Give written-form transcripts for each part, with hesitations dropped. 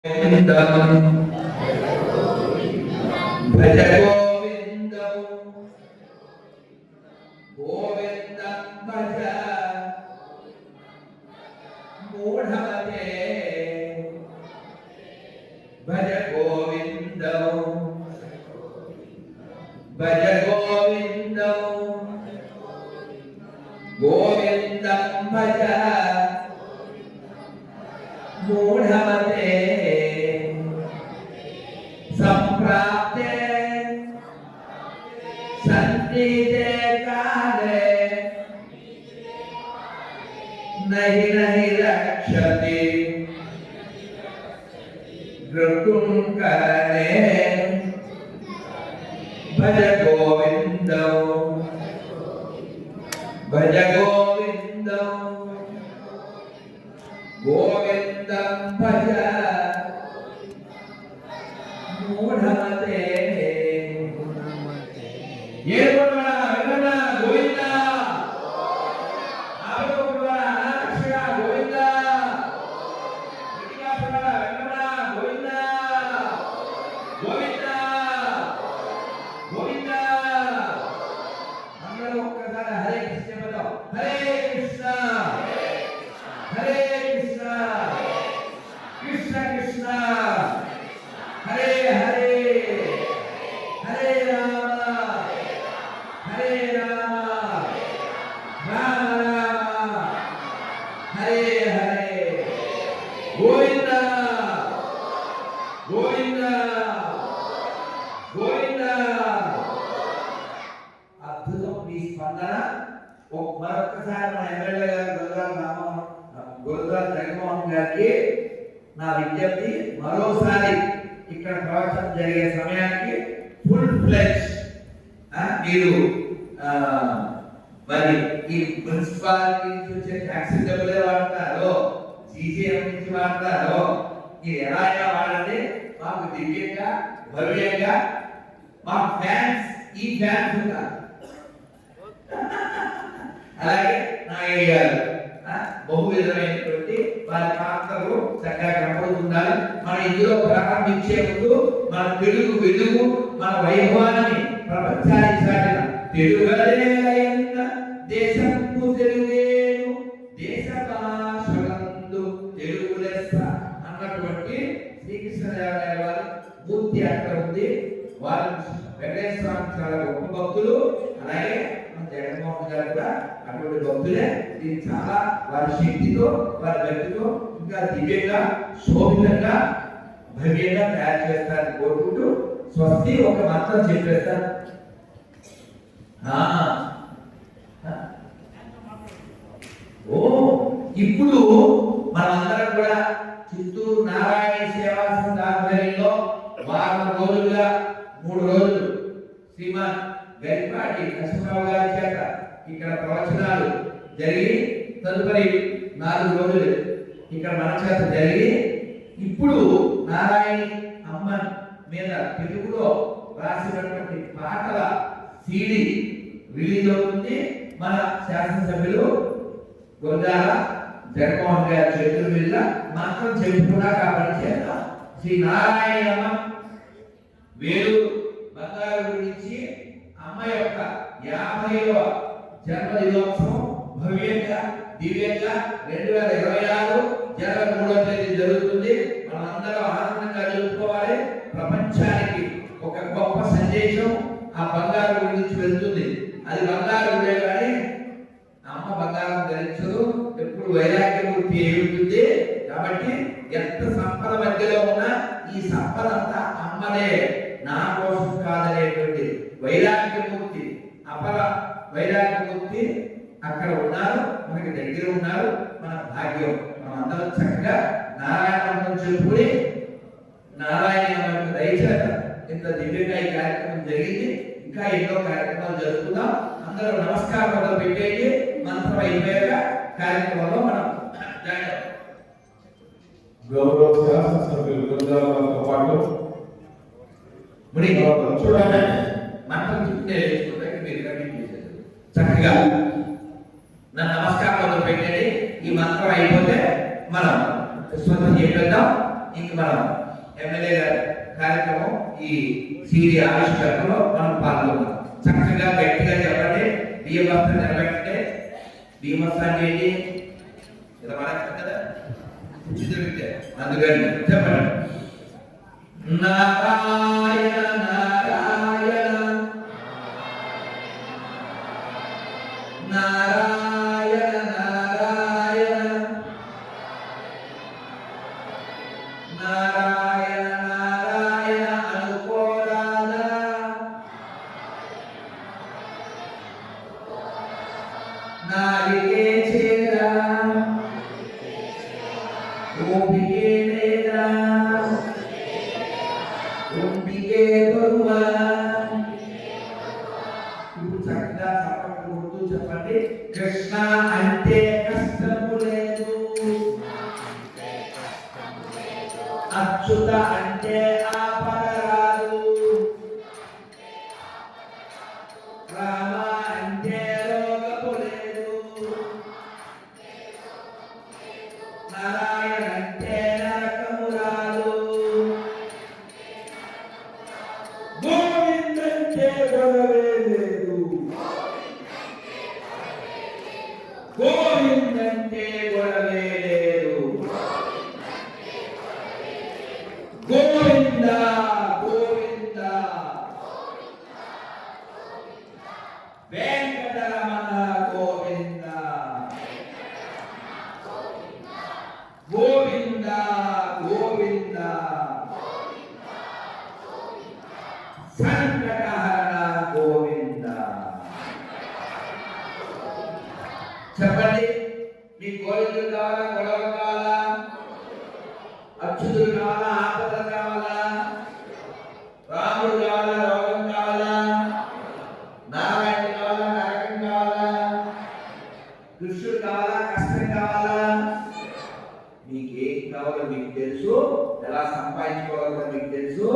गोविन्दं भज गोविन्दं गोविन्दं भज मूढमते भज गोविन्दं भज गोविन्दं गोविन्दं भज मूढमते संप्राप्ते सन्निधे काले नहि नहि रक्षति नृकुंकरणे भज गोविन्दं भज गोविन्दं गोविन्दं भज मूढमते ये बोलना वेंकटा गोविंदा आप बोलना अनारक्षया गोविंदा गट्टिगा बोलना वेंकटा गोविंदा गोविंदा गोविंदा అందరూ ఒక్కసారి హరే కృష్ణ పదం హరే కృష్ణ హరే కృష్ణ కృష్ణ కృష్ణ हरे हरे हरे राम राम राम हरे हरे गोविंदा गोविंदा गोविंदा अद्भुतम మీ స్పందన మరొకసారి మన ఎమ్మెల్యే గారు గురుద్వారా జగన్మోహన్ గారికి నా విజ్ఞప్తి మరోసారి ఇక్కడ ప్రవచనం జరిగే సమయానికి ఫుల్ ఫ్లెజ్ మీరు మరి ఈ మున్సిపాలిటీ నుంచి వచ్చే ట్యాక్సీ డబ్బులే వాడతారో జీజీఎం నుంచి వాడతారో మీరు ఎలా వాడండి మాకు దివ్యంగా భవ్యంగా మా ఫ్యాన్స్ ఈ ఫ్యాన్స్ ఉంటారు అలాగే నాగయ్య గారు బహువిధమైనటువంటి వారి పాత్రలు చక్కగా కనపడుతున్నారు. మన ఇందులో ప్రారంభించే ముందు మన తెలుగు వెలుగు మన వైభవాన్ని ప్రపంచానికి చాటిన తెలుగలేలయన్న దేశము తెలుగేను దేశ భాషలందు తెలుగు లెస్స అన్నటువంటి శ్రీకృష్ణదేవరాయల వారి మూర్తి అక్కడ ఉంది. వారు వెంకటేశ్వర చాలా గొప్ప భక్తులు. అలాగే జగన్మోహన్ గారు కూడా అటువంటి భక్తులే. ఇది చాలా వారి శక్తితో వారి భక్తితో ఇంకా దివ్యంగా శోభితంగా భవ్యంగా తయారు చేస్తారని కోరుకుంటూ స్వస్తి ఒక మంత్రం చెప్పేస్తాను. ఓ ఇప్పుడు మనందరం కూడా చిత్తూరు నారాయణ సేవా సంఘ ఆధ్వర్యంలో వారం రోజులుగా 3 రోజులు శ్రీమాన్ గరిపాటి నరసింహరావు గారి చేత ఇక్కడ ప్రవచనాలు జరిగి తదుపరి 4 రోజులు ఇక్కడ మన చేత జరిగి ఇప్పుడు నారాయణి అమ్మ మీద తెలుగులో రాసినటువంటి పాటల సీడీ రిలీజ్ అవుతుంది. మన శాసనసభ్యులు గురజాల జగన్మోహన్ గారి చేతుల మీద మాత్రం చెప్పుకున్నా కాబట్టి చేద్దాం. శ్రీ నారాయణ అమ్మ వేరు బంగారు గురించి అమ్మ యొక్క 50వ జన్మదినోత్సవం భవ్యంగా దివ్యంగా 2026 జనవరి 3వ తేదీ జరుగుతుంది. మనందరం ఆనందంగా జరుపుకోవాలి. ప్రపంచానికి ఒక గొప్ప సందేశం ఆ బంగారు గురించి వెళ్తుంది. అది బంగారు గుడే కానీ అమ్మ బంగారం ధరించదు. ఎప్పుడు వైరాగ్యమూర్తి ఏముంటుంది కాబట్టి ఎంత సంపద మధ్యలో ఉన్నా ఈ సంపద అంతా అమ్మనే, నా కోసం కాదనేటువంటి వైరాగ్యమూర్తి అపర వైరాగ్యమూర్తి అక్కడ ఉన్నారు, మనకి దగ్గర ఉన్నారు. మన భాగ్యం మనం అందరం చక్కగా నారాయణ చెప్పుకుని నారాయణ దయచేత ఇంత దివ్యంగా ఈ కార్యక్రమం జరిగింది. ఇంకా ఎన్నో కార్యక్రమాలు జరుపుకుందాం. అందరూ నమస్కారం మొదలు పెట్టేది మంత్రం అయిపోయాక కార్యక్రమంలో మనం గౌరవ శాసనసభ్యులు గురజాలతో పాటు చూడండి మంత్రం చెప్తే మీరు చక్కగా నా నమస్కారం మొదలు పెట్టండి. ఈ మంత్రం అయిపోతే మనం స్వంతం చెప్పేద్దాం. ఇంక మనం ఎమ్మెల్యే గారి కార్యక్రమం ఈ సిడి ఆవిష్కరణలో మనం పాల్గొన్నాం. చక్కగా గట్టిగా చెప్పండి. బియ్యం బస్తా నిలబెట్టే బియ్యం బస్తా అంటే ఏంటి? ఇలా మనకు కదా ఉచిత అందుకని చెప్పండి. నారాయణ నారాయణ నారాయణ నారాయణ నారాయణ నారాయణ అనుకోరాదా నారికే చేరా ఓపికే లేదా ఓపికే బరువా. ఇప్పుడు చక్కగా చప్పట్లు కొడుతూ చెప్పండి. కృష్ణ అంటే కష్టము లేదు, అచ్యుత అంటే ఆపద రాదు, రామ అంటే రోగము లేదు, నారాయణ అంటే నరకము రాదు, గోవిందంటే గొడవే లేదు, గోవిందంటే గొడవే లేదు, గోవింద గోవింద వెంకటరమణ గోవింద గోవింద గోవింద సంకటహరణ గోవింద. చెప్పండి, మీ గోవిందుడు కావాలా, గొడవలు కావాలా, అచ్యుతుడు కావాలా, ఆపదలు కావాలా, రాముడు కావాలా, రోగం కావాలా, నారాయణ కావాలా, నరకం కావాలా, కృష్ణుడు కావాలా, కష్టం కావాలా? మీకు ఏం కావాలో మీకు తెలుసు, ఎలా సంపాదించుకోవాలో మీకు తెలుసు.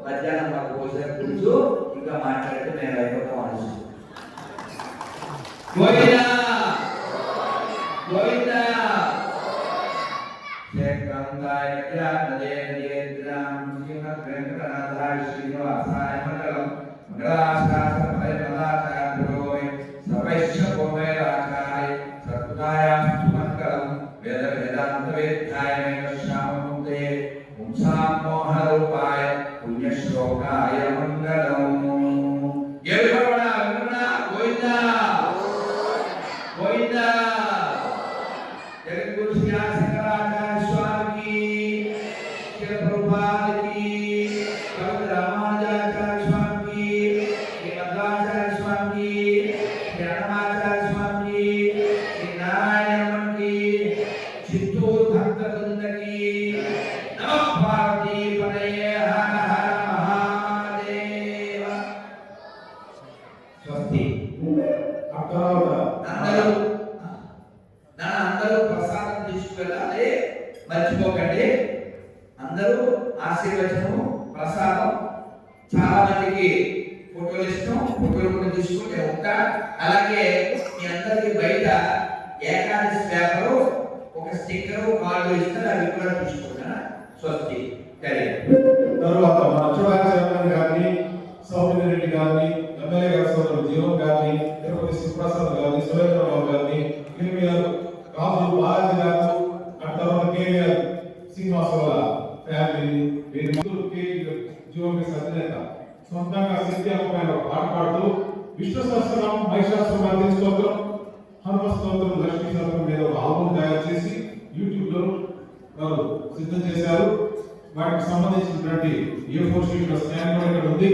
మధ్యాహ్నం మాకు భోజనం తెలుసు. ఇంకా మాట్లాడితే నేను అయిపోతాం అనుసు. గోవిందా గోవిందా శేఖరంగాయ జ్ఞానదేవేంద్రం శ్రీమద్వేంకటనాథాయ శ్రీనివాసాయ మంగళం. మంగళాశాసనపదే పదాచార్యోవై సర్వైశ్వ భూమేరాచార్య సత్కాయాస్తు మంగళం. వేద వేదాంత వేద్యాయ మేఘశ్యామమూర్తే పుంసాం మోహనరూపాయ పుణ్యశ్లోకాయ మంగళం. ఏడుకొండ వెంకటరమణ గోవిందా గోవిందా. జగద్గురు శ్రీ శంకరాచార్య స్వామికి, శ్రీ ప్రభుపాదికి, పవిత్ర రామానుజాచార్య స్వామికి, శ్రీ మధ్వాచార్య స్వామికి, శ్రీ అన్నమాచార్య స్వామికి, శ్రీ నారాయణకి, చిత్తూరు భక్త బృందకి నమః పార్వతీ పతయే హర హర మహాదేవ. స్వస్తి. అందరూ ప్రసాదం తీసుకువెళ్ళాలి, మర్చిపోకండి. అందరూ ఆశీర్వచనము ప్రసాదం. చాలా మందికి ఫోటోలు ఇష్టం, ఫోటోలు కూడా తీసుకుంటే ఒక. అలాగే మీ అందరికి బయట ఏకాదశి పేపరు, ఒక స్టిక్కరు, కార్డు ఇస్తారు, అవి కూడా తీసుకుంటాను. స్వస్తి. తర్వాత మన అచ్యుతాచార్య గారిని, సౌమిత్ర రెడ్డి గారిని, ఎమ్మెల్యే గారి సోదరుడు జీవన్ గారిని, తిరుపతి శివప్రసాద్ గారిని, సురేంద్రబాబు గారిని, కేవీఆర్ రాజు బాలాజీ గారు, ఆ తర్వాత కేవీఆర్ శ్రీనివాసరావు ఫ్యామిలీని, వీరి మంత్రులు జీవన్ అధినేత సొంతంగా శక్తిపైన పాట పాడుతూ విష్ణు సహస్రం, మహిషాసుర స్తోత్రం, హనుమ స్తోత్రం, లక్ష్మీ స్తోత్రం మీద ఒక ఆల్బమ్ తయారు చేసి యూట్యూబ్ లో వారు సిద్ధం చేశారు. వాటికి సంబంధించినటువంటి A4 షీట్ స్కాన్ కూడా ఇక్కడ ఉంది.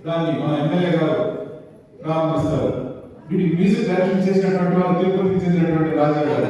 దాన్ని మన ఎమ్మెల్యే గారు ప్రారంభిస్తారు. వీటికి మ్యూజిక్ డైరెక్షన్ చేసినటువంటి వారు తిరుపతికి చెందినటువంటి రాజా గారు.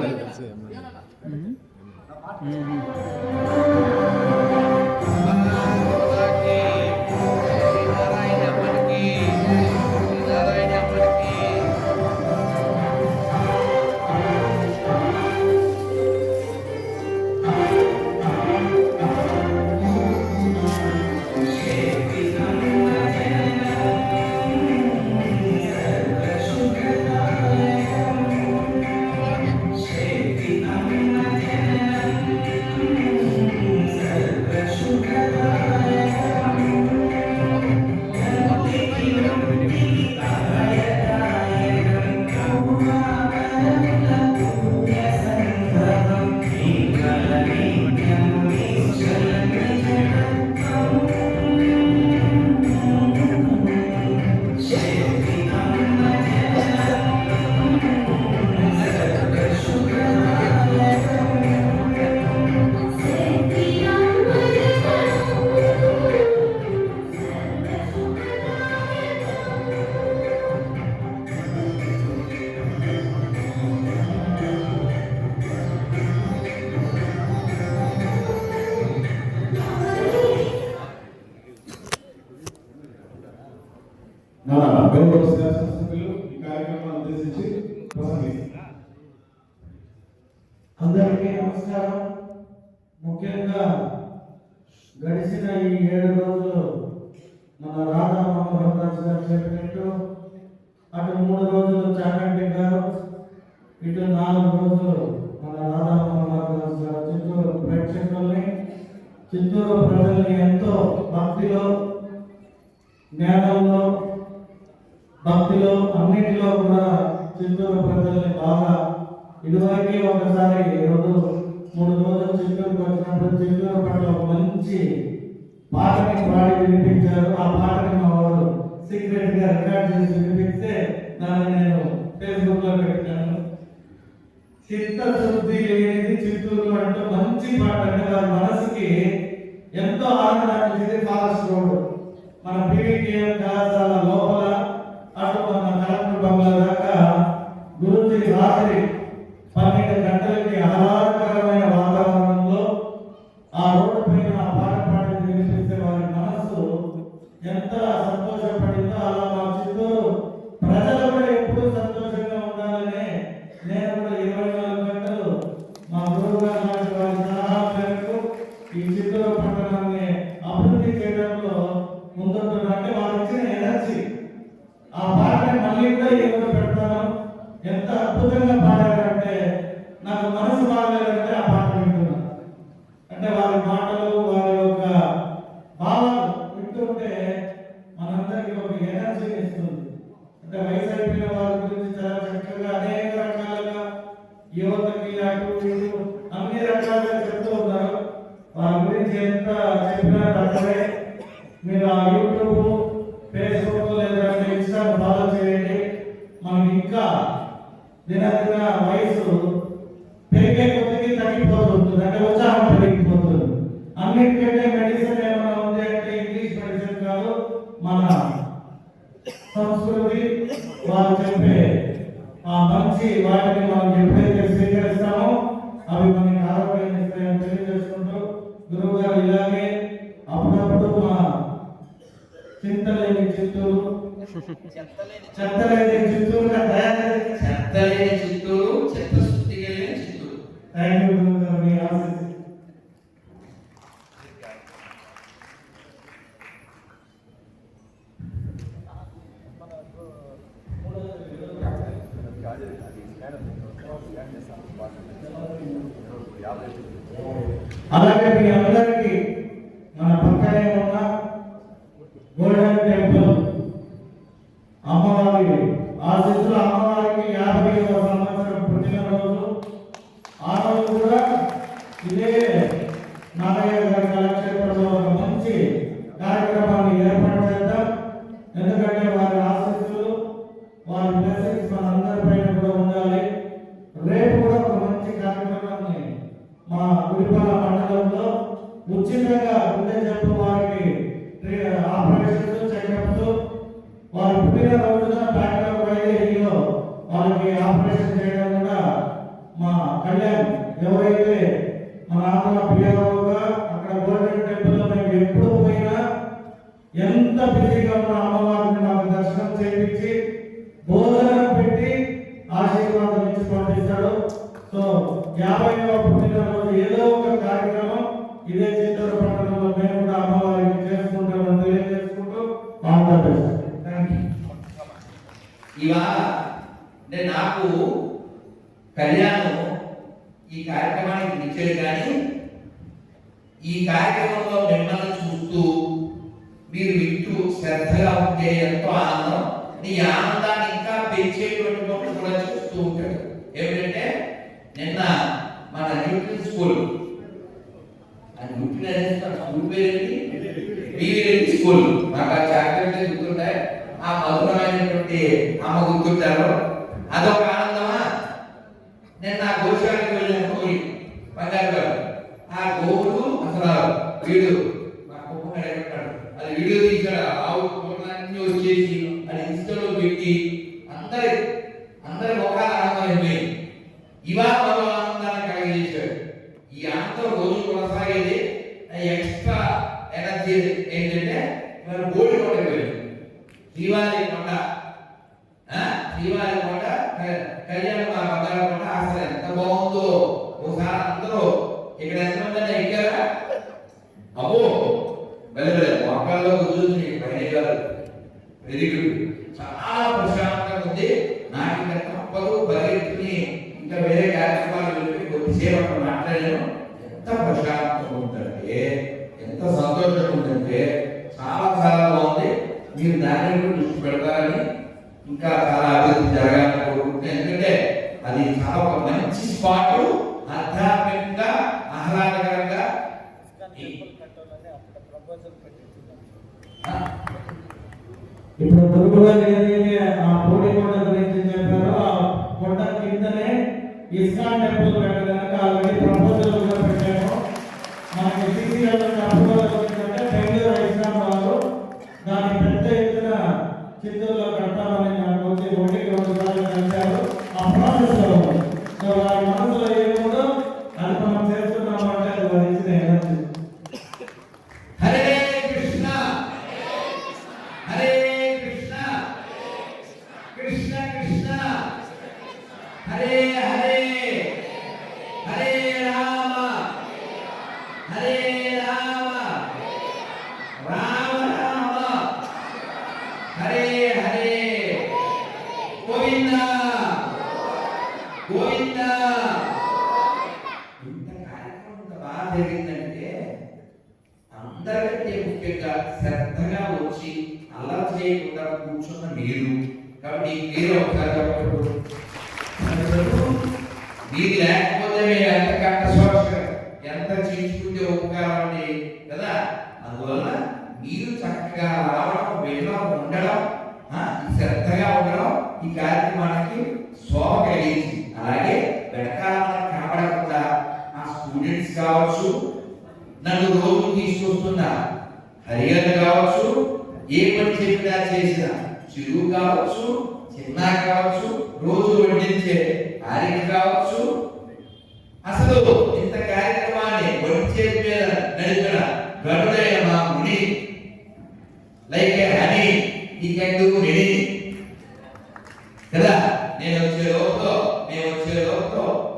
గడిచిన ఈ 7 రోజులు మన రాధా మనోహర్ దాస్ గారు చెప్పినట్టు అటు 3 రోజులు చాగంటి గారు, ఇటు 4 రోజులు మన రాధా మనోహర్ దాస్ గారు చిత్తూరు ప్రేక్షకుల్ని, చిత్తూరు ప్రజల్ని ఎంతో భక్తిలో, జ్ఞానంలో, భక్తిలో అన్నిటిలో కూడా చిత్తూరు ప్రజల్ని బాగా ఇదివరకే ఒకసారి 3 రోజులు చిత్తూరుకు వచ్చినప్పుడు చిత్తూరు పట్ల ఒక మంచి పాటని పాడి వినిపించారు. ఆ పాటని మా వారు సీక్రెట్ గా రికార్డ్ చేసి వినిపిస్తే దాన్ని నేను ఫేస్బుక్ లో పెట్టాను. చిత్తశుద్ధి లేనిది చిత్తూరు అంటూ మంచి పాట, అంటే వారి మనసుకి ఎంతో ఆనందాన్ని ఇచ్చింది. ఫారెస్ట్ రోడ్ మన పీవీకేఎం కళాశాల లోపల అటు మన కలెక్టర్ బంగ్లా దాకా గురుజీ రాత్రి 12 గంటలకి ఆహ్లాదకరమైన వాతావరణంలో ఆ రోడ్డు పైన ఆ పాట పాడి వినిపిస్తే వారి మనసు ఎంత సంతోషపడిందో, అలా మా చిత్తూరు ప్రజలు కూడా ఎప్పుడూ సంతోషంగా ఉండాలని నేను కూడా 24 గంటలు మా గురువు గారు లాంటి వారి సలహా మేరకు ఈ చిత్తూరు పట్టణాన్ని అభివృద్ధి చేయడంలో ముందుంటున్నా. అంటే వారు ఇచ్చిన ఎనర్జీ, ఆ పాటని మళ్ళీ కూడా ఈరోజు పెడతాను. ఎంత అద్భుతంగా పాడారంటే నాకు మనసు బాగలేదంటే ఆ పాట వింటున్నాను. అంటే వారి మాటలు, వారి యొక్క భావాలు వింటుంటే మనందరికీ ఒక ఎనర్జీని ఇస్తుంది. అంటే వయసు అయిపోయిన వారి గురించి చాలా చక్కగా అనేక రకాలుగా యువతకి అటు ఇటు అన్ని రకాలుగా చెప్తూ ఉన్నారు. వారి గురించి ఎంత చెప్పినా తక్కువే. మీరు ఆ యూట్యూబ్, ఫేస్బుక్ లేదా ఇన్స్టా ఫాలో చేయండి. మనకి ఇంకా దినదిన వయసు పెరిగే కొద్దికి తగ్గిపోతుంది, అంటే ఉత్సాహం పెరిగిపోతుంది. అన్నిటికంటే మెడిసిన్ ఏమైనా ఉంది అంటే ఇంగ్లీష్ మెడిసిన్ కాదు, మన సంస్కృతి, వారు చెప్పే ఆ మంచి వాటిని మనం ఎప్పుడైతే స్వీకరిస్తామో అవి మనకి ఆరోగ్యాన్ని ఇస్తాయని తెలియజేసుకుంటూ, గురువు గారు ఇలాగే అప్పుడప్పుడు మా చింతలేని చిత్తూరు, చెత్తలేని చిత్తూరుగా తయారు చేసి చెత్తలేని చిత్తూరు, చిత్తశుద్ధి కలిగిన చిత్తూరు. థ్యాంక్ యూ గురువు గారు, మీ ఆశీస్సులు. అలాగే మీ అందరికీ మన పక్కనే ఉన్న గోల్డెన్ టెంపుల్ అమ్మవారి ఆశీస్సులు, అమ్మవారికి 50వ సంవత్సరం పుట్టినరోజు. ఆ రోజు కూడా ఇదే నాగయ్య గారి కళాక్షేత్రంలో ఒక మంచి కార్యక్రమాన్ని ఏర్పాటు చేద్దాం. ఎందుకంటే వారి ఆశీస్సులు, వారి బ్లెస్సింగ్స్ మనందరిపైన కూడా ఉండాలి. రేపు కూడా ఒక మంచి కార్యక్రమాన్ని మా గుడిపాల మండలంలో ఉచితంగా గుండె జబ్బు వారికి ఆపరేషన్స్, చెకప్స్, వారి పుట్టిన రోజున బ్యాంకాక్ వైద్యులో వాళ్ళకి ఆపరేషన్ చేయడం కూడా మా కళ్యాణ్ ఎవరైతే మన ఆంధ్ర పిఆర్ఓగా అక్కడ గోల్డెన్ టెంపుల్లో మేము ఎప్పుడు పోయినా ఎంత బిజీగా ఉన్న అమ్మవారిని మాకు దర్శనం చేయించి భోజనం పెట్టి ఆశీర్వాదం ఇచ్చి పంపిస్తాడు. సో 50వ పుట్టినరోజు ఏదో ఒక కార్యక్రమం ఇదే చిత్తూరు పట్టణంలో మేము కూడా అమ్మవారికి చేసుకుంటామని తెలియజేసుకుంటూ మాట్లాడతాం. Thank you. ఇవాళ అంటే నాకు కళ్యాణం ఈ కార్యక్రమానికి ఇచ్చేది, కానీ ఈ కార్యక్రమంలో మిమ్మల్ని చూస్తూ మీరు వింటూ శ్రద్ధగా ఉంటే ఎంతో ఆనందం. ఈ ఆనందాన్ని ఇంకా పెంచేటువంటి పనులు కూడా చూస్తూ ఉంటాడు. ఏమిటంటే నిన్న మన న్యూట్రిన్ స్కూల్, ఆ న్యూట్రిన్ స్కూల్ పేరేంటి, బీవీరెడ్డి స్కూల్, నాకు ఆ చాక్లెట్లే గుర్తుంటాయి, ఆ మధురమైనటువంటి అమ్మ గుర్తుంటారు. అదొక ఆనందమా. నిన్న గోశాలకు వెళ్ళిన కోరి బంగారు గారు, ఆ గోవులు అసలు వీడు మా కుప్ప అది వీడియో తీసాడు, ఆవు కోట్లన్నీ వచ్చేసి అది ఇన్స్టాలో పెట్టి అందరి ముఖాలు ఆనందమైపోయి ఇవాళ మరో ఆనందాన్ని కలిగజేశాడు. ఈ ఆనందం రోజు కొనసాగేది. ఎక్స్ట్రా ఎనర్జీ ఏంటంటే ఇవాళ బోడి కొండకి వెళ్ళి శ్రీవారి కొండ, శ్రీవారి కొండ కళ్యాణ బంగారు కొండ అసలు ఎంత బాగుందో. ఒకసారి అందరూ ఇక్కడ ఎంతమంది ఎక్కారా? అబ్బో వెళ్ళలేదు మొక్కల్లో కూర్చుని పైన వెరీ గుడ్, చాలా ప్రశాంతంగా ఉంది. నాకు ఇంకా తప్పదు పరిగెత్తుని ఇంకా వేరే కార్యక్రమాలు వెళ్ళి కొద్దిసేపు అక్కడ మాట్లాడాను. ఎంత ప్రశాంతంగా ఉందంటే, ఎంత సంతోషంగా ఉందంటే చాలా చాలా బాగుంది. మీరు దాని మీద దృష్టి పెడతారని, ఇంకా చాలా అభివృద్ధి జరగాలని కోరుకుంటున్నాను. ఎందుకంటే అది చాలా ఒక మంచి స్పాట్, ఆధ్యాత్మికంగా ఆహ్లాదకరంగా. ఇప్పుడు గురుగారు ఏదైతే ఆ పోటీ కొండ గురించి చెప్పారో ఆ కొండ కిందనే ఇస్కాన్ టెంపుల్ పెట్టడానికి ఆల్రెడీ ప్రపోజల్ కూడా పెట్టాము. మనకి సిసిఎల్ అప్రూవల్ వచ్చిందంటే బెంగళూరు ఇస్కాన్ వాళ్ళు దాన్ని పెద్ద ఎత్తున చిత్తూరులో కడతామని నాకు వచ్చి 1-2 సార్లు కలిశారు. ఆ ప్రాసెస్ లో సో వారి మనసులో ఏముందో అది మనం చేస్తున్నామంటే అది వరించిన ఎనర్జీ. హరే కృష్ణ హరే కృష్ణ కృష్ణ కృష్ణ హరే హరే హరే రామ హరే రామ రామ రామ హరే హరే గోవింద గోవింద. ఇంత కార్యక్రమం ఇంత బాగా జరిగిందంటే అందరికంటే ముఖ్యంగా శ్రద్ధగా వచ్చి అలా చేయకుండా కూర్చున్న మీరు. కాబట్టి మీరు ఒకసారి చెప్పండి. మీరు లేకపోతే మీరు ఎంత కష్టపడ ఎంత చీల్చుకుంటే ఉపకారం అండి కదా. అందువల్ల మీరు చక్కగా రావడం, వెళ్ళడం, ఉండడం, శ్రద్ధగా ఉండడం ఈ కార్యక్రమానికి శోభ కలిగించి, అలాగే వెనకాల కనబడకుండా ఆ స్టూడెంట్స్ కావచ్చు, నన్ను రోజు తీసుకొస్తున్న హరిహర కావచ్చు, ఏ పని చెప్పినా చేసిన చిరువు కావచ్చు, చిన్న కావచ్చు, రోజు వడ్డించే ఆరిక కావచ్చు, అసలు ఇంత కార్యక్రమాన్ని వడ్డించే మీద నడిపిన గడుడైన మా ముని, లైక్ హనీ ఈ కెన్ డు మెనీ కదా. నేను వచ్చే లోపల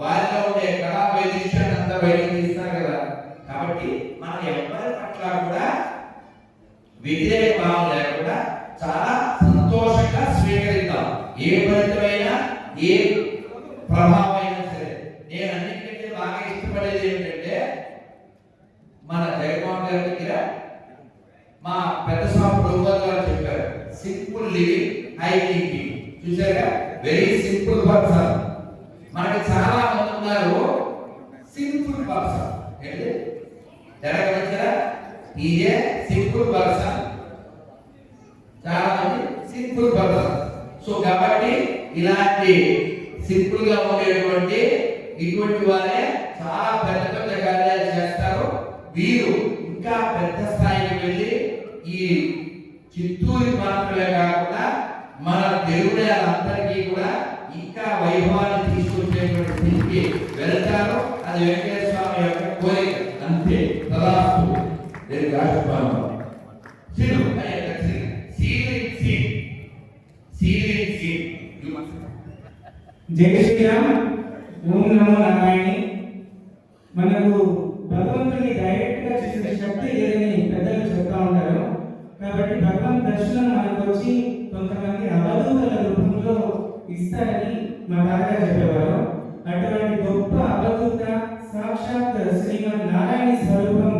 వారిలో ఉండే కళా వైవిధ్యాన్ని అంతా బయటకు తీస్తాను కదా. కాబట్టి మనం ఎవరి పట్ల కూడా వ్యతిరేక భావం లేకుండా చాలా సంతోషంగా స్వీకరిద్దాం. ఏ ఫలితమైనా ఏ ప్రభావం అయినా సరే. నేను అన్నింటికంటే బాగా ఇష్టపడేది ఏమిటంటే, మన జగన్మోహన్ గారి దగ్గర మా పెద్ద స్వామి ప్రభుత్వం గారు చెప్పారు, సింపుల్ లివింగ్ హై థింకింగ్. చూసారా, వెరీ సింపుల్ పర్సన్. మనకి చాలా మంది ఉన్నారు సింపుల్ పర్సన్. ఏంటి జరగవచ్చా? ఈజే సింపుల్ పర్సన్, చాలా మంది సింపుల్ పర్సన్. సో కాబట్టి ఇలాంటి సింపుల్ గా ఉండేటువంటి ఇటువంటి వారే చాలా పెద్ద పెద్ద కార్యాలు చేస్తారు. వీరు ఇంకా పెద్ద స్థాయికి వెళ్ళి ఈ చిత్తూరు మాత్రమే కాకుండా మన తెలుగు అందరికీ కూడా ఇంకా వైభవాన్ని తీసుకొచ్చేటువంటి స్థితికి వెళ్తారు. అది వెంకటేశ్వర స్వామి యొక్క కోరిక, అంతే. తదాస్తు. జై శ్రీరామ్. ఓం నమో నారాయణి. మనకు భగవంతుని డైరెక్ట్ గా చేసే శక్తి లేదని పెద్దలు చెప్తా ఉంటారు. కాబట్టి భగవంతు దర్శనం మనకు వచ్చి కొంతమంది అవధూతల రూపంలో ఇస్తారని మా తాతగారు చెప్పేవారు. అటువంటి గొప్ప అవధూత సాక్షాత్ శ్రీమన్ నారాయణ స్వరూపం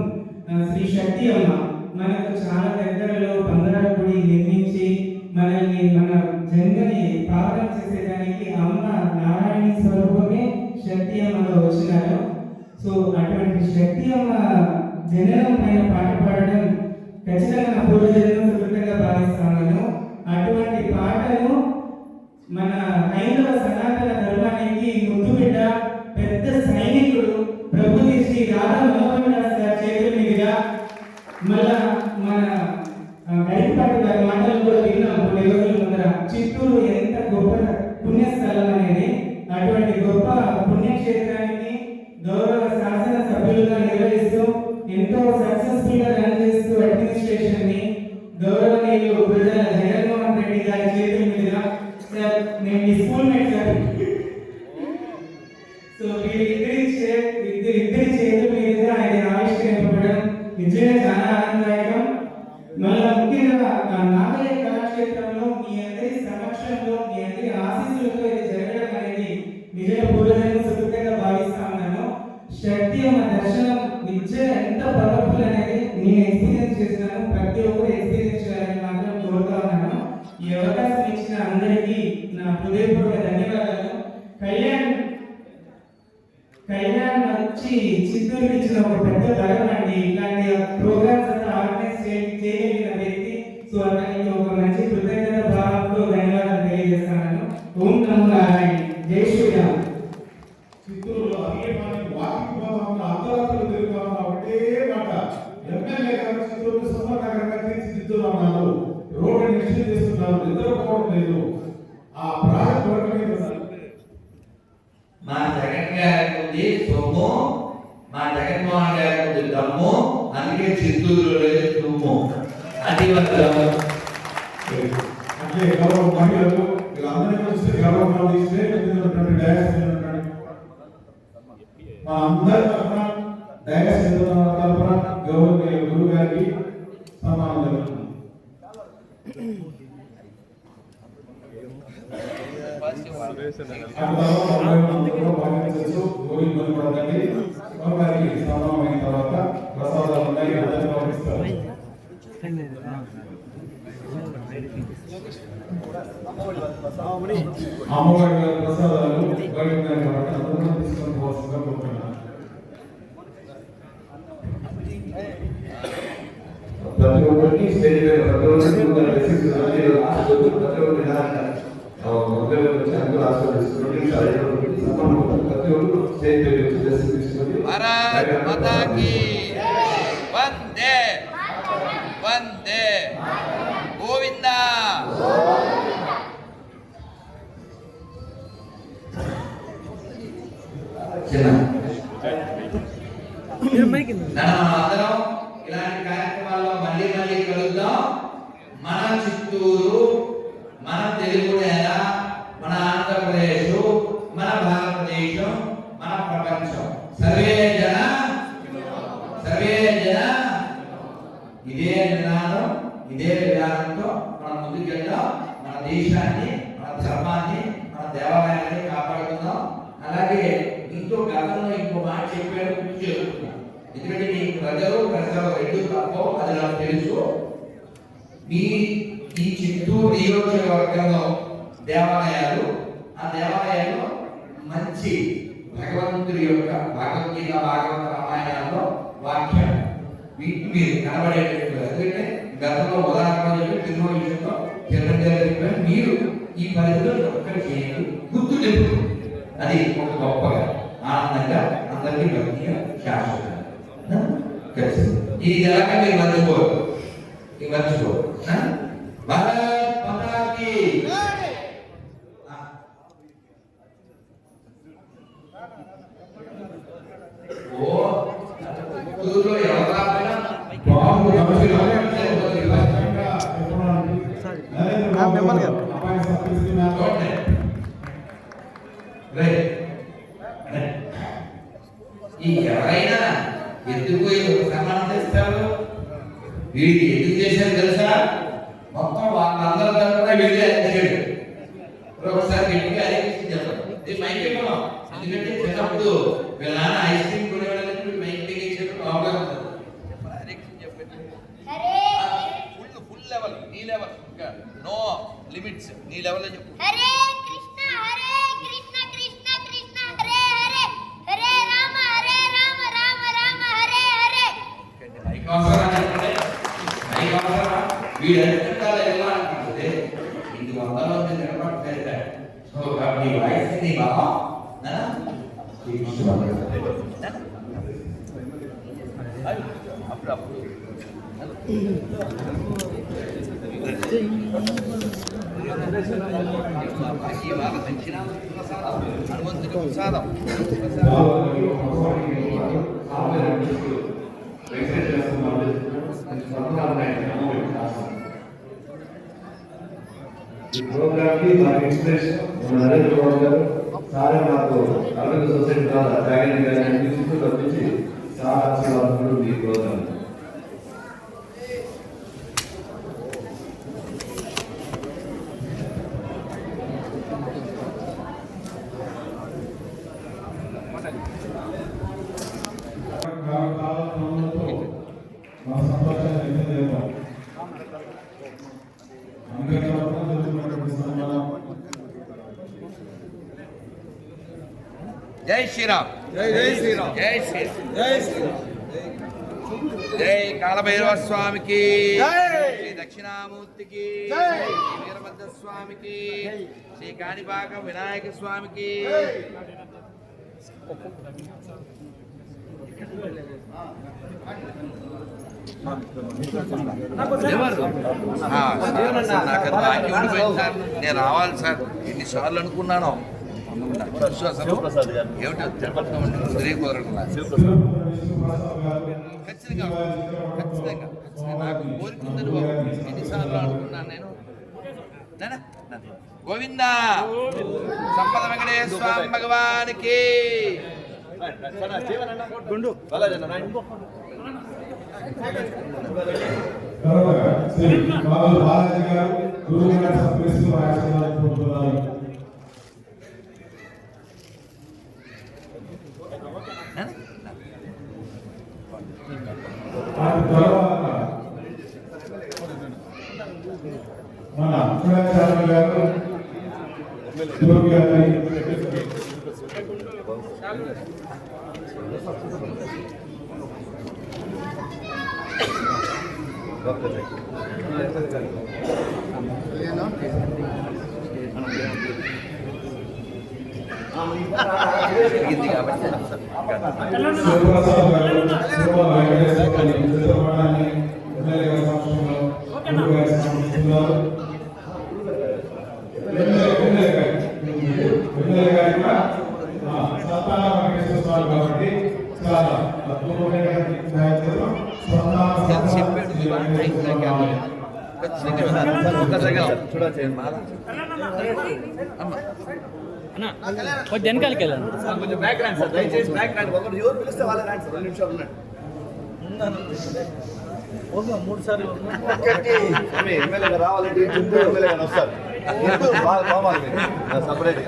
శ్రీ శక్తి అమ్మ మనకు చాలా దగ్గరలో బంగారు గుడి నిర్మించి మనల్ని మన జన్మని పాలన చేసేదానికి అమ్మ నారాయణ స్వరూపమే శక్తి అమ్మలో వచ్చినారు. సో అటువంటి శక్తి అమ్మ జననం పైన పాట పాడడం ఖచ్చితంగా నా పూర్వజన్మ సుకృతంగా భావిస్తున్నాను. అటువంటి పాటను మన హైందవ సనాతన ధర్మానికి ముద్దు బిడ్డ పెద్ద సైనికుడు ప్రభుత్వ శ్రీ రాధా మోహన్ దాస్ గారి చేతుల మీదుగా మళ్ళా మన గైపాటి గారి మాటలు కూడా విన్నాం కొన్ని రోజుల ముందర. చిత్తూరు ఎంత గొప్ప పుణ్యస్థలం అనేది. అటువంటి గొప్ప పుణ్యక్షేత్రానికి గౌరవ శాసన సభ్యులుగా నిర్వహిస్తూ ఎంతో సక్సెస్ఫుల్ గా రన్ చేస్తూ అడ్మినిస్ట్రేషన్ ని గౌరవనీయులు ప్రజల జగన్మోహన్ రెడ్డి గారి చేతుల మీదుగా నేను మీ స్కూల్ మేట్ సార్. సో వీరిద్దరి చేతుల మీదుగా ఆయన ఆవిష్కరింపబడడం నిజంగా చాలా ఆనందదాయకం. నేను ఎక్స్పీరియన్స్ చేసినాను, ప్రతి ఒక్కరు ఎక్స్పీరియన్స్ చేయాలని మాత్రం కోరుతా ఉన్నాను. ఈ అవకాశం ఇచ్చిన అందరికీ నా హృదయపూర్వక ధన్యవాదాలు. కళ్యాణ్ వచ్చి చిత్తూరుకి ఇచ్చిన ఒక పెద్ద వరం అండి. ఇలాంటి ప్రోగ్రామ్స్ అంతా ఆర్గనైజ్ చేయగలిగిన వ్యక్తి. సో అతనికి ఒక మంచి కృతజ్ఞత భావంతో ధన్యవాదాలు తెలియజేస్తున్నాను. ఓం నమో నారాయణ. జై శ్రీరామ్. చిత్తూరులో అయ్యప్పని వాకింగ్ పోతామన్న అర్ధరాత్రులు తిరుగుతామన్న ఒకటే మాట. ఎమ్మెల్యే గారు చిత్తూరు సుందరనగరంగా తీర్చిదిద్దుతున్నారు, రోడ్డు నిశ్చయం చేస్తున్నారు, నిద్రపోవడం లేదు. ఆ ప్రాజెక్ట్ వర్క్ మీద మా జగన్ గారికి ఉంది సొమ్ము, మా జగన్మోహన్ గారికి ఉంది దమ్ము, అందుకే చిత్తూరు లేదు తుమ్ము. అది అంటే గౌరవ మహిళలు వీళ్ళందరినీ చూస్తే గౌరవం తీస్తే డయాస్ మా అందరి తరఫున డయాస్ తరఫున గౌరవ గురువు గారికి సన్మానం జరుగుతుంది. సన్మానం తర్వాత ప్రసాదాలు ఉన్నాయి, అందరినీ పంపిస్తారు. అమ్మవారి గారి ప్రసాదాలు బయట ఉన్నాయి కాబట్టి అందరూ తీసుకొని పోవాల్సిందిగా కోరుతున్నాను. ప్రతి ఒక్కరికి స్టేజ్ మీద ప్రతి ఒక్కరికి భారత్ మాతా కీ వందే వందే గోవిందా. అందరం ఇలాంటి కార్యక్రమాల్లో మళ్ళీ మళ్ళీ కలుద్దాం. మన చిత్తూరు, మన తెలుగు నేల, మన ఆంధ్రప్రదేశ్, మన భారతదేశం, మన ప్రపంచం. సర్వే జన ఇదే నినాదం, ఇదే విధానంతో మనం ముందుకెళ్దాం. మన దేశాన్ని, మన ధర్మాన్ని, మన దేవాలయాన్ని కాపాడుకుందాం. అలాగే ఇంకో గతంలో ఇంకో మాట చెప్పాడు, గుర్తు చేసుకుందాం. ఎందుకంటే మీ ప్రజలు రెండు తప్పో అది నాకు తెలుసు. మీ ఈ చిత్తూరు నియోజకవర్గంలో దేవాలయాలు, ఆ దేవాలయాల్లో మంచి భగవంతుడి యొక్క భగవద్గీత, భాగవత రామాయణాల్లో వాక్యం వీటి మీరు కనబడేటట్టు. ఎందుకంటే గతంలో ఉదాహరణ చెప్పి తిరుమల విషయంలో చెప్పారు. మీరు ఈ పరిధిలో ఒక్కటి చేయండి, గుర్తు చెప్పు. అది ఒక గొప్పగా ఆనందంగా అందరికీ భక్తిగా శాశ్వతంగా కలిసి ఈ జలక మీరు మర్చిపోరు, మర్చిపోరు. భారత్ మాతా కీ. ఓ చిత్తూరులో ఎవరు రాకపోయినా బాబు ఈ ఎవరైనా ఎందుకు సన్మానం చేస్తారు, వీడికి ఎందుకు చేశారు తెలుసా? మొత్తం వాళ్ళందరూ తరఫున వీడియో ఎదిగాడు. ఒకసారి గట్టిగా అరేంజ్ చెప్పారు. ఇది మైక్ ఇవ్వడం, ఎందుకంటే చిన్నప్పుడు వీళ్ళ నాన్న ఐస్ క్రీమ్ కొనేవాళ్ళకి మైక్ ఇచ్చారు. బాగా ఫుల్ లెవెల్, నీ లెవెల్, ఇంకా నో లిమిట్స్, నీ లెవెల్ చెప్పు. హరే కృష్ణ కృష్ణ కృష్ణ హరే హరే, హరే రామ రామ రామ హరే హరే. మైక్ అవసరం అంటే మైక్ అవసరం. వీడు అడుగుతారు ఎలా అంటే ఇది 100 మంది నిలబడతారు. సో కాబట్టి వాయిస్ నీ బాబా అప్పుడప్పుడు హనుమంతుడి ప్రసాదం. ఈ ప్రోగ్రామ్ కి మా ఇన్స్పిరేషన్ నరేంద్ర బాబు గారు సార్ నాకు అరవింద సొసైటీ ద్వారా డ్రాగన్ గారిని తీసుకుని తప్పించి చాలా ఆశీర్వాదాలు ఈ ప్రోగ్రామ్. మన చేద్దాం. అందరికీ జరుగుతున్నటువంటి సన్మానం. జై శ్రీరామ్. జై శ్రీరామ్. జై శ్రీరామ్. జై శ్రీరామ్. జై కాలభైరవ స్వామికి, శ్రీ దక్షిణామూర్తికి, శ్రీ వీరభద్ర స్వామికి, శ్రీ కాణిపాక వినాయక స్వామికి. నాకు బాకీ ఉండిపోయింది సార్, నేను రావాలి సార్. ఎన్నిసార్లు అనుకున్నాను, అసలు ఏమిటో తిరుపతి కుదిరే కుదరట్లా. ఖచ్చితంగా ఖచ్చితంగా నాకు కోరుకుందని ఎన్నిసార్లు అనుకున్నాను నేను. గోవింద సంపద వెంకటేశ్వర స్వామి భగవానికి. శ్రీ బాబు బాలాజీ గారు గురువు గారు సత్కరిస్తూ ఆశీర్వాదాలు పొందుతున్నారు. మన అక్షరాచార్య గారు గురువు గారి శివప్రసాద్ గారు శివ వెంకటేశ్వర చిత్రపటాన్ని ఎమ్మెల్యే గారి సమక్షంలో గురువు గారి సమర్పిస్తున్నారు. ఎమ్మెల్యే గారి కూడా సంతాన వెంకటేశ్వర స్వామి కాబట్టి చాలా అద్భుతమైనటువంటి ఛాయాచిత్రం. కొంచెం వెనకాలకి వెళ్ళండి. కొంచెం బ్యాక్ రండి సార్, దయచేసి బ్యాక్ రండి. ఒకరు ఎవరు పిలిస్తే వాళ్ళ రండి సార్, 2 నిమిషాలు ఉన్నాడు. 3 సార్లు ఎమ్మెల్యే గారు రావాలంటే ఎమ్మెల్యే గారు వస్తారు. బాగా కావాలి సపరేట్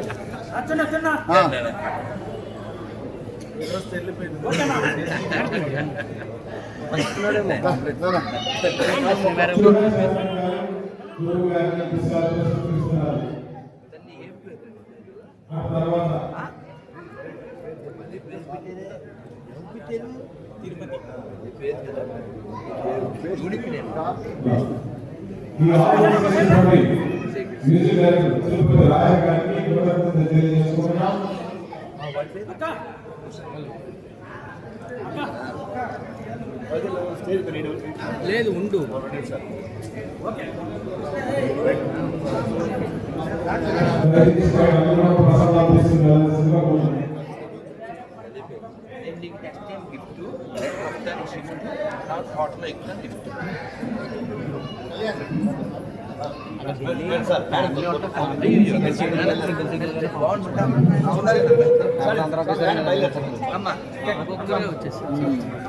గురువు గారిని పురస్కరిస్తున్నారు. ఆ తర్వాత ఈ ఆలోచించినటువంటి మ్యూజిక్ డైరెక్టర్ తిరుపతి రాజా గారికి కృతజ్ఞతలు తెలియజేసుకుంటున్నాం. లేదు ఉండు. ప్రసాదాలు తీసుకున్నారు.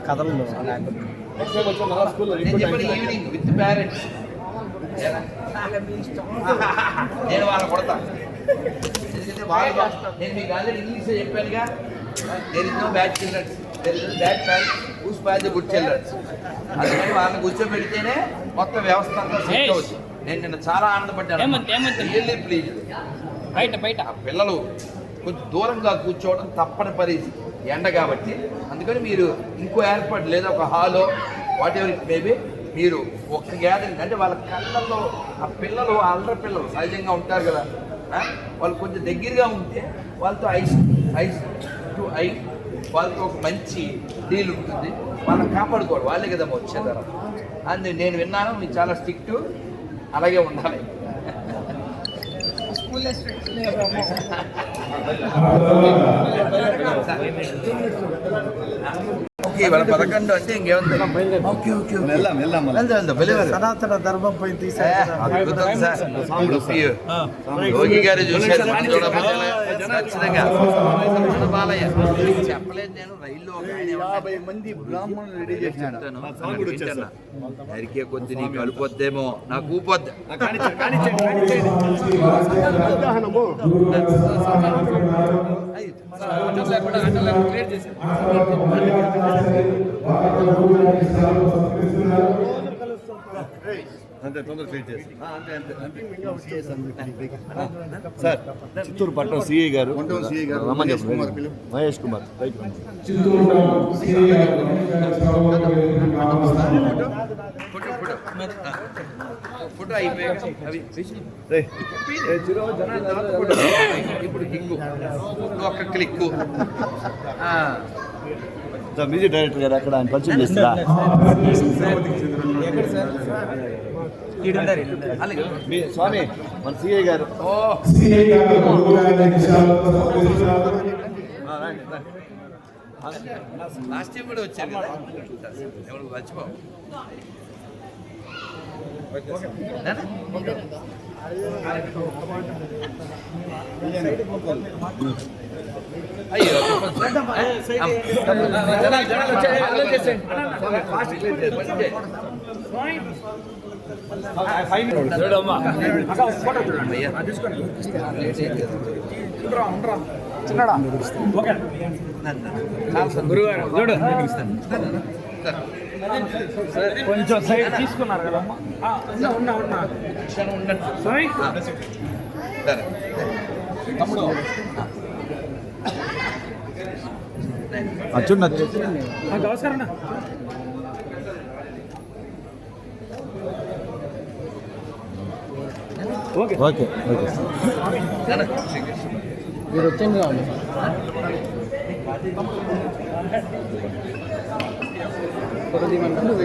కథల్లో ఈవినింగ్ విత్ పేరెంట్స్ నేను వాళ్ళ కొడతా. నేను మీకు ఆల్రెడీ ఇంగ్లీష్ చెప్పానుగా, there is no bad childrens, there is bad parents whose bad the good childrens. అందుకని వాళ్ళని కూర్చోబెడితేనే మొత్తం వ్యవస్థ అంతా సెట్ అవుతుంది. నేను నిన్న చాలా ఆనందపడ్డాను. Really please. బయట ఆ పిల్లలు కొంచెం దూరంగా కూర్చోవడం తప్పని పరిస్థితి, ఎండ కాబట్టి. అందుకని మీరు ఇంకో ఏర్పాటు లేదా ఒక hollow what ever it maybe మీరు ఒక్క గ్యాదరింగ్ అంటే వాళ్ళ కళ్ళల్లో ఆ పిల్లలు అల్లరి పిల్లలు సహజంగా ఉంటారు కదా, వాళ్ళు కొంచెం దగ్గరగా ఉంటే వాళ్ళతో ఐస్ టు ఐ వాళ్ళతో ఒక మంచి డీల్ ఉంటుంది. వాళ్ళని కాపాడుకోవాలి, వాళ్ళే కదా వచ్చేదారు. అది నేను విన్నాను, మీరు చాలా స్ట్రిక్ట్, అలాగే ఉండాలి. ఓకే, వాళ్ళ 11 అంటే ఇంకేముంది. సనాతన ధర్మం పైన అద్భుతం సార్. యోగి గారు చూశారు, ఖచ్చితంగా బాలయ్య చెప్పలేదు. నేను రైల్లో 50 మంది బ్రాహ్మణులు రెడీ చేసి చెప్తాను. నరికే కొద్ది నీకు కలిపొద్దేమో నాకు ఊపొద్దు. అంతే తొందర క్లియర్ చేసి సార్ చిత్తూరు పట్టణం సిఐ గారు రమ్మని చెప్పండి మహేష్ కుమార్ చిత్తూరు సిఐ గారు ఫోటో అయిపోయాక అవి ఇప్పుడు కిక్కు ఒక్క క్లిక్కు మ్యూజిక్ డైరెక్టర్ గారు అక్కడ ఆయన పరిచయం చేస్తారా మీ స్వామి మన సిఐ గారు సిఐ గారు లాస్ట్ టైం కూడా వచ్చారు కదా ఎవరు మర్చిపో అయ్యో గురుగారు చూడు కొంచెం సైడ్ తీసుకున్నారు కదా ఉన్నా చూడండి నాకు అవసరం ఓకే ఓకే ఓకే మీరు వచ్చింది కావాలి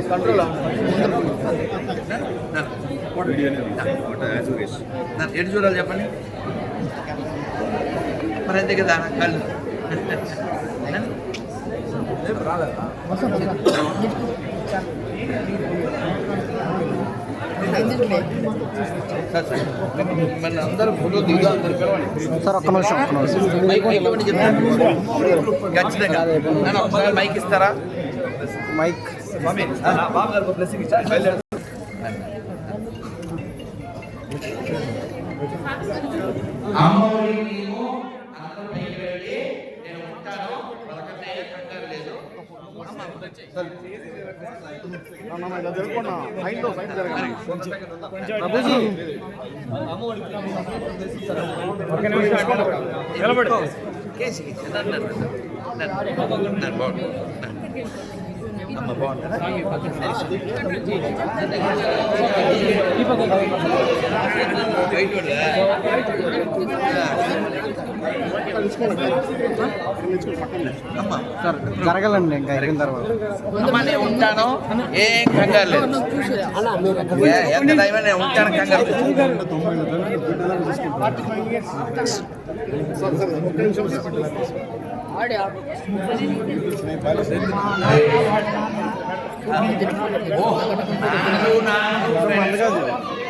కంట్రోల్ ఎటు చూడాలి చెప్పండి మరి అంతే కదా కళ్ళు మన అందరూ ఫోటో దిగుదా సార్ ఒక్క నిమిషం ఖచ్చితంగా నన్ను ఒకసారి మైక్ ఇస్తారా మైక్ అమ్మఒడి నీవు అందరూ పైకి వెళ్ళి నేను ఉంటాను పలకంటే కంగారు లేదు జరగలండి ఇంకా అయిన తర్వాత అమ్మ నేను ఉంటాను ఏం కంగారు లేదు ఎంత టైం నేను ఉంటాను కంగారు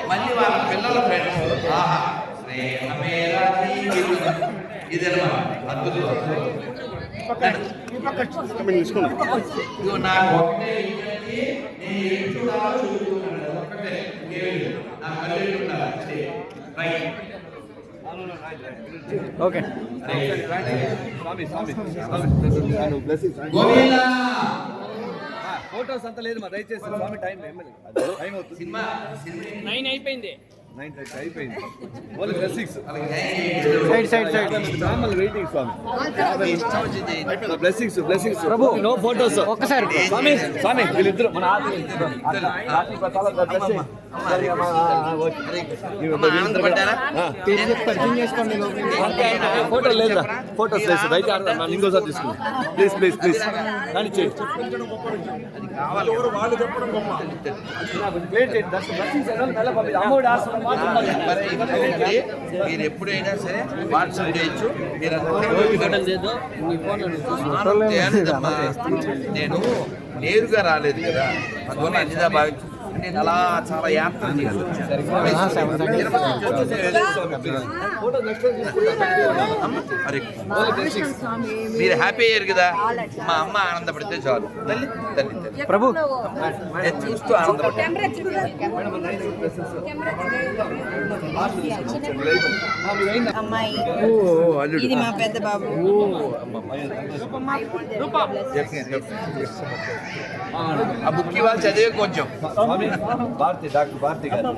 మళ్ళీ వాళ్ళ పిల్లల ఫ్రెండ్స్ ఇది అద్భుతం ఇదిగో నాకు ఒకటే ఏంటంటే నేను ఎటు చూస్తున్నాను ఒకటే నా కళ్ళు ఉండాలి రైట్ ఓకే గోవిందా ఫోటోస్ అంతా లేదు మా దయచేసి స్వామి టైం టైం అవుతుంది సినిమా 9 అయిపోయింది 9:30 అయిపోయింది only blessings side normal waiting స్వామి బ్లెస్సింగ్స్ ప్రభు నో ఫోటోస్ ఒక్కసారి స్వామి వీళ్ళిద్దరు మన ఫోటో లేదా ఫోటోస్ లేదు అయితే నన్ను ఇంకోసారి తీసుకున్నాను ప్లీజ్ కానీ చేయండి మీరు ఎప్పుడైనా సరే వాట్సాప్ చేయొచ్చు మీరు నేను నేరుగా రాలేదు కదా అందువల్ల అన్నిదా భావించు నేను అలా చాలా యాత్ర చేసి మీరు హ్యాపీ అయ్యారు కదా మా అమ్మ ఆనందపడితే చాలు తల్లి ప్రభు చూస్తూ ఆనందపడ్డా. అమ్మాయి ఇది మా పెద్ద బాబు. ఆ బుక్ ఇవాళ చదివే కొంచెం. భారతి, డాక్టర్ భారతి గారు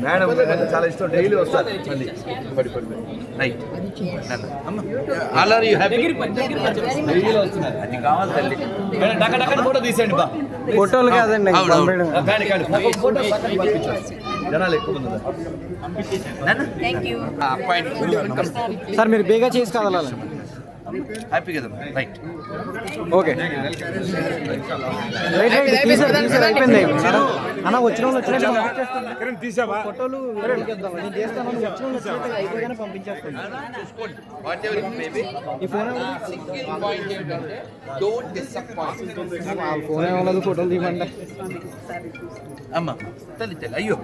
మేడం చాలా ఇష్టం, డైలీ వస్తారు. మళ్ళీ right all you happy? Daily వస్తున్నారు. అది కావాలి తల్లి. ఫోటో తీసేయండి బా. ఫోటోలు కాదండి అవును, అవును. కానీ ఫోటో పక్కన పంపించాలి. జనాలు ఎక్కువ ఉన్నారు. Thank you. అపాయింట్మెంట్ సార్ మీరు బేగా చేసి కదలాలి. హ్యాపీ కదా? రైట్. ఓకే రైట్ రైట్ తీసారు అయిపోయింది అన్న వచ్చిన వాళ్ళు ఫోటోలు నేను చేస్తాను వచ్చిన వాళ్ళు అయిపోయానే పంపించేస్తాను. చూసుకోండి what ever it may be. ఈ ఫోన్ సింగిల్ పాయింట్ ఏంటంటే డోంట్ డిసప్పాయింట్. ఫోన్ ఏమన్నది ఫోటోలు తీయమంటే అమ్మ తల్లి తల్లి అయ్యో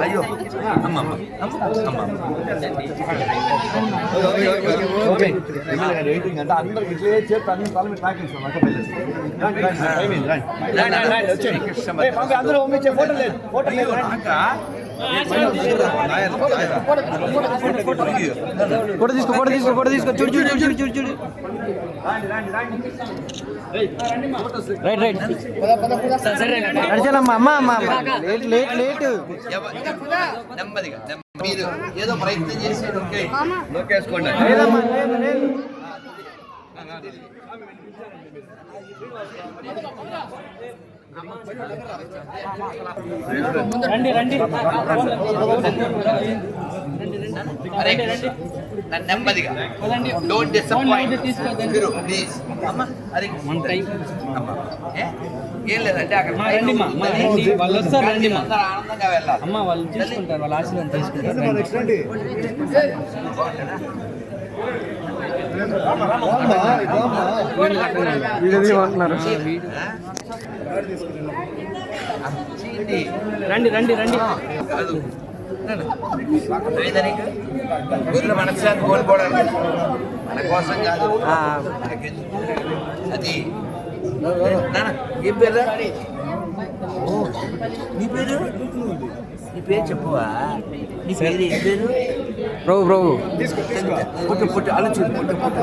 అయ్యో అమ్మ అమ్మ అమ్మ అమ్మ ఓకే వెయిటింగ్ అంటే అందరికి ఇట్లే చేస్తే అన్ని తల మీద తాకేస్తాం. అంటే అందరూ పంపించే ఫోటో లేదు. ఫోటో లేదు. ఫోటో తీసుకో చూడు చూడు చూడు చూడు చూడు రైట్ రైట్ నడిచానమ్మా అమ్మ అమ్మ లేట్ లేట్ లేట్ నెమ్మదిగా మీరు ఏదో ప్రయత్నం చేసి నొక్కేసుకోండి. లేదమ్మా లేదు లేదు రండి రండి అరే నెమ్మదిగా డోంట్ డిసప్పాయింట్ మీరు ప్లీజ్ అమ్మ. అరే అమ్మ ఏం లేదంటే అక్కడ రండి మా రండి వాళ్ళు వస్తారు రండి మా అందరూ ఆనందంగా వెళ్ళాలి. అమ్మ వాళ్ళు తీసుకుంటారు వాళ్ళ ఆశీర్వాదం తీసుకుంటారు. వీడియో అంటున్నారు. రండి రండి రండి కాదు వేదనకి గొర్రెల మనశ్శాంతి కోల్పోవడానికి మన కోసం కాదు. అది నాన్న ఏం పేరు? నీ పేరు చెప్పవా? నీ పేరు ఏం పేరు? ప్రభు ప్రభు పుట్టు పుట్టు ఆలోచన పుట్టు పుట్టు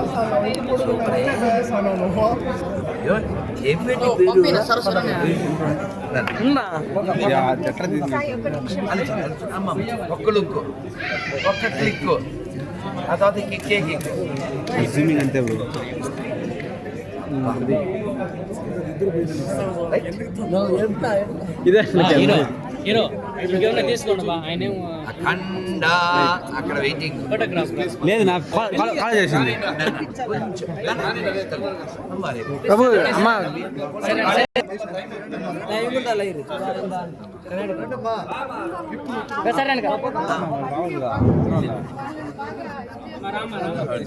ఏం పేరు? అమ్మ ఒక్క లుక్కు ఒక్క క్లిక్కు ఆ తర్వాత కేక్ అంతే ఇదే హీరో హీరో ఇంకేమన్నా తీసుకోండి బా ఆయన అఖండ అక్కడ వెయిటింగ్ ఫోటోగ్రాఫ్ లేదు నాకు కాల్ చేసింది ప్రభు అమ్మ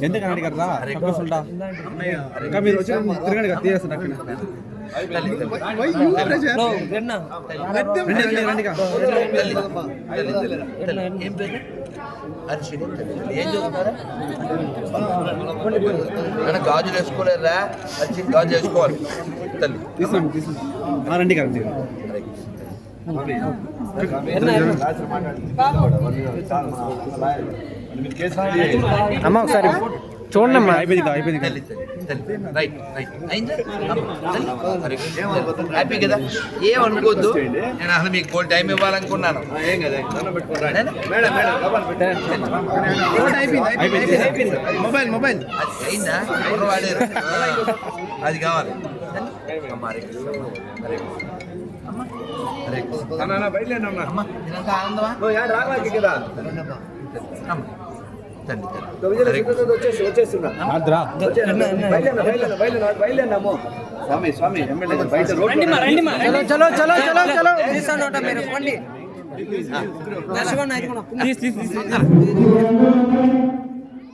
ఎందుకు అన్నాడు కదా ఇంకా మీరు వచ్చి తిరగండి కదా తీరేస్తాను అక్కడ ఏం పేరు? అర్షిని. ఏం చదువుతారా? గాజులు వేసుకోలేరా? అర్షిని గాజు వేసుకోవాలి తల్లి. తీసుకోండి రండి కదా అమ్మ ఒకసారి చూడండి అమ్మా అయిపోయింది తల్లి తల్లి రైట్ రైట్ అయిందా? హ్యాపీ కదా? ఏమనుకోవద్దు. నేను అసలు మీకు కోల్ టైం ఇవ్వాలనుకున్నాను. మొబైల్ మొబైల్ అది అయిందా? ఎవరు వాడారు? అది కావాలి. అమ్మ హరే కృష్ణ హరే కృష్ణ అమ్మ హరే కృష్ణ అమ్మ ఇదంతా ఆనందమా? అమ్మ తండ్రి తండ్రి స్వామి స్వామి ఎమ్మెల్యే బయట రోడ్ చలో చలో చలో చలో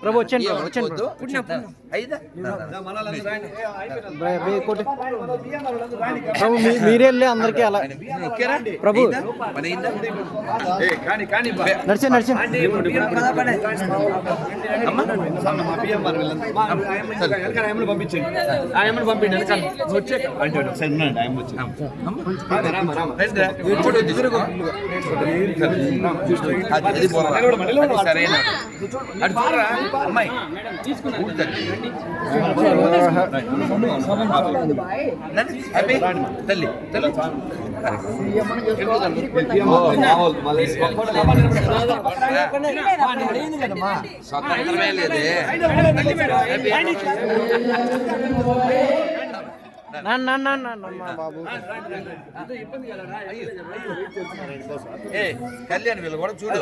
ప్రభు వచ్చాను ప్రభు వచ్చాను ప్రభు. అయిదా ప్రభు మీరే వెళ్ళి అందరికీ అలా ప్రభు నడిచే నడిచే సరేనా అటు చూడరా అమ్మాయి హ్యాపీ తల్లి తల్లి స్వతంత్రమే లేదే బాబు కళ్యాణ్ వీళ్ళు కూడా చూడు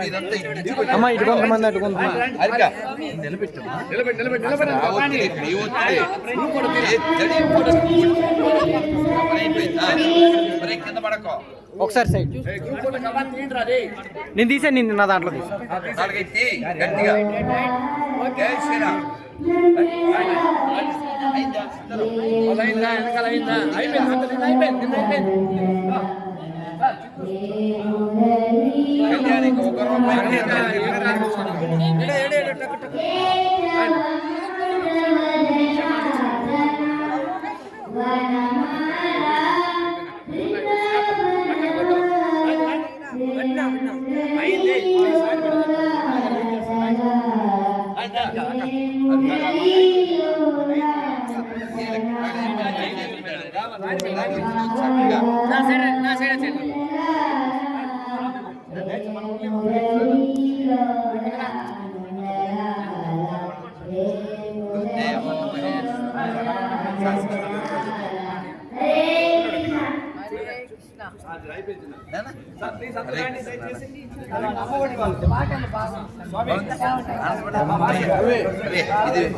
ఇదంతా అమ్మా ఇటు కొంతమంది అటు కొంతమంది అరిగా నిలబెట్టమ్మా కింద పడకో ఒకసారి సైడ్ నేను తీసాను నిన్ను నా దాంట్లో నాలుగైతే గట్టిగా జై శ్రీరామ్ కళ్యాణికి ఒక రూపాయి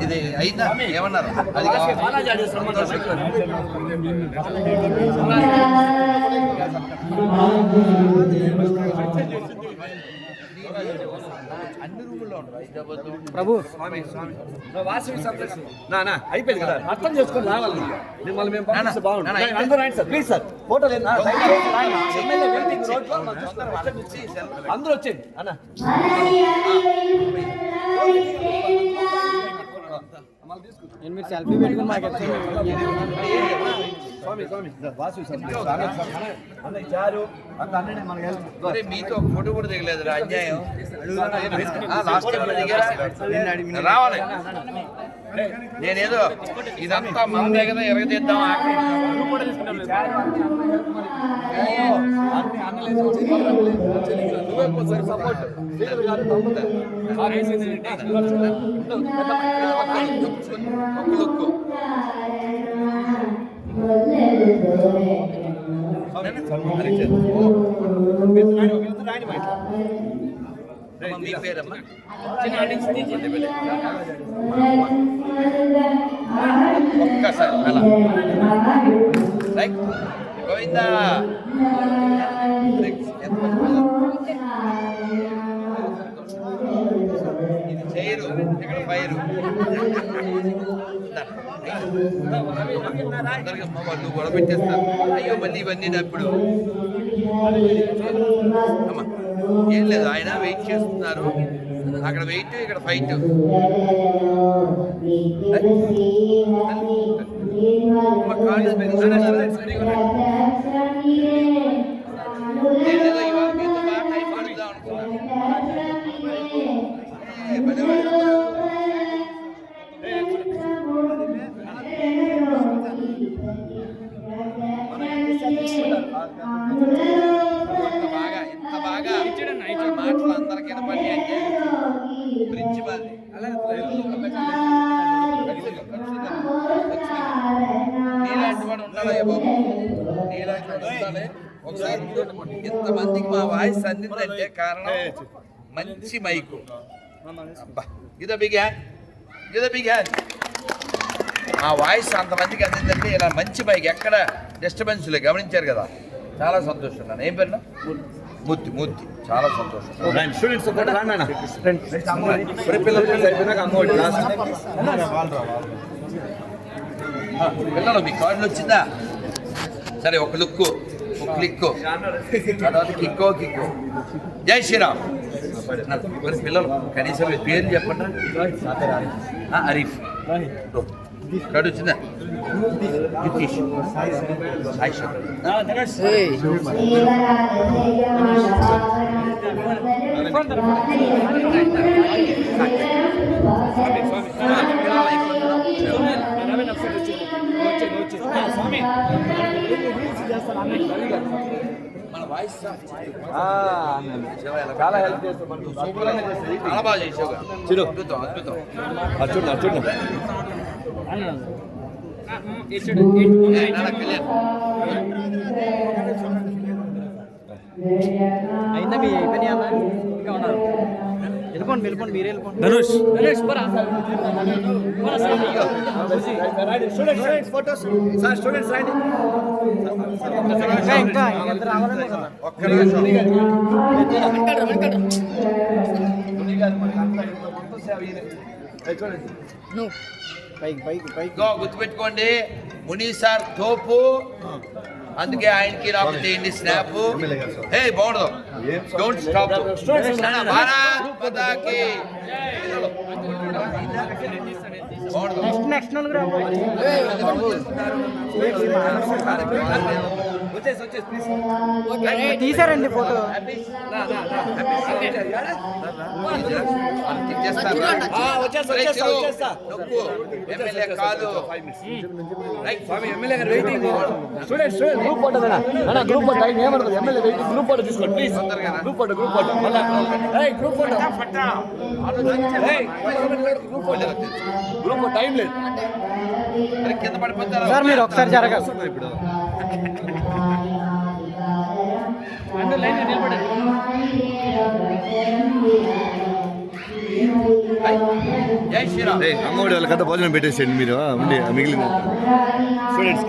ఇది అయినా ఏమన్నారు అది అన్ని రూముల్లో ఉండవు ప్రభు అయిపోయింది కదా అర్థం చేసుకొని రావాలి మిమ్మల్ని మేము పంపిస్తే బాగుంటుంది అందరూ రండి సార్ ప్లీజ్ సార్ ఫోటోలు అందరూ వచ్చేయండి అన్న నేను మీరు సెల్ఫీ పెట్టుకుని మాకు మీతో ఫోటో కూడా దిగలేదు అన్యాయం లాస్ట్ టైం రావాలి నేనేదో ఇదంతా మన దగ్గర ఎరగదీద్దాం మీ పేరమ్మా ఒక్కసారి అలా రైట్ గోవిందా ఇది చేయరు ఇక్కడ ఫైరు వాళ్ళు గొడవ పెట్టేస్తారు అయ్యో మళ్ళీ ఇవన్నీ అప్పుడు అమ్మా ఏం లేదు ఆయన వెయిట్ చేస్తున్నారు అక్కడ వెయిట్ ఇక్కడ ఫైట్ ఏదో ఇవాళ మీతో బాగా టైం పడుద్దాం ఎంత బాగా మాటలు అందరికి వినపడి అంటే ప్రిన్సిపాల్ నీలాంటి వాడు ఉండాలి బాబు నీలాంటి వాడు ఉండాలి ఒకసారి ఇంతమందికి మా వాయిస్ అందిందంటే కారణం మంచి మైకు ఇదో బిగ్ హ్యాండ్ ఆ వాయిస్ అంతమందికి అందిందంటే ఇలా మంచి మైక్ ఎక్కడ డిస్టర్బెన్స్ లేదు గమనించారు కదా చాలా సంతోషం ఏం పేరు మూర్తి మూర్తి చాలా సంతోషం. స్టూడెంట్స్ కూడా రానా అయిపోయినాక అమ్మఒడి లాస్ట్ పిల్లలు మీ కార్డులు వచ్చిందా? సరే ఒక లుక్ ఒక క్లిక్ తర్వాత కిక్కో. జై శ్రీరామ్. మరి పిల్లలు కనీసం మీ పేరు చెప్పండి. అరీఫ్ కార్డు వచ్చిందా? గితీష్ సాయి మన వాయిస్ చాలా హెల్ప్ చేస్తాం. చాలా బాగా చేసావు. అద్భుతం అద్భుతం. చూడండి అయిందా మీ అయిపోయినాయి అన్న ఇంకా ఉన్నారు వెళ్ళిపోండి మీరే వెళ్ళిపోండి ఇంకా ఇద్దరు రావాలనే కదా ఒక్క నిమిషం. పైకి ఇదిగో గుర్తుపెట్టుకోండి, ముని సార్ తోపు, అందుకే ఆయనకి నాకు చేయండి స్నాప్. ఏ బాగుండదు, డోంట్ స్టాప్. భారత్ మాతాకి నెక్స్ట్ నలుగురు తీసారండి ఫోటో. ఎమ్మెల్యే కాదు గ్రూప్ ఫోటో గ్రూప్ ఫోటో ఏమన్నా ఎమ్మెల్యే వెయిటింగ్ గ్రూప్ ఫోటో తీసుకోండి please. Group photo group photo group photo group photo time లేదు. కింద పడిపోతారు సార్ మీరు ఒకసారి జరగాలి. ఇప్పుడు జై శ్రీరామ్. అమ్మఒడి వాళ్ళ కథ భోజనం పెట్టేసేయండి మీరు ఉండి మిగిలిన స్టూడెంట్స్.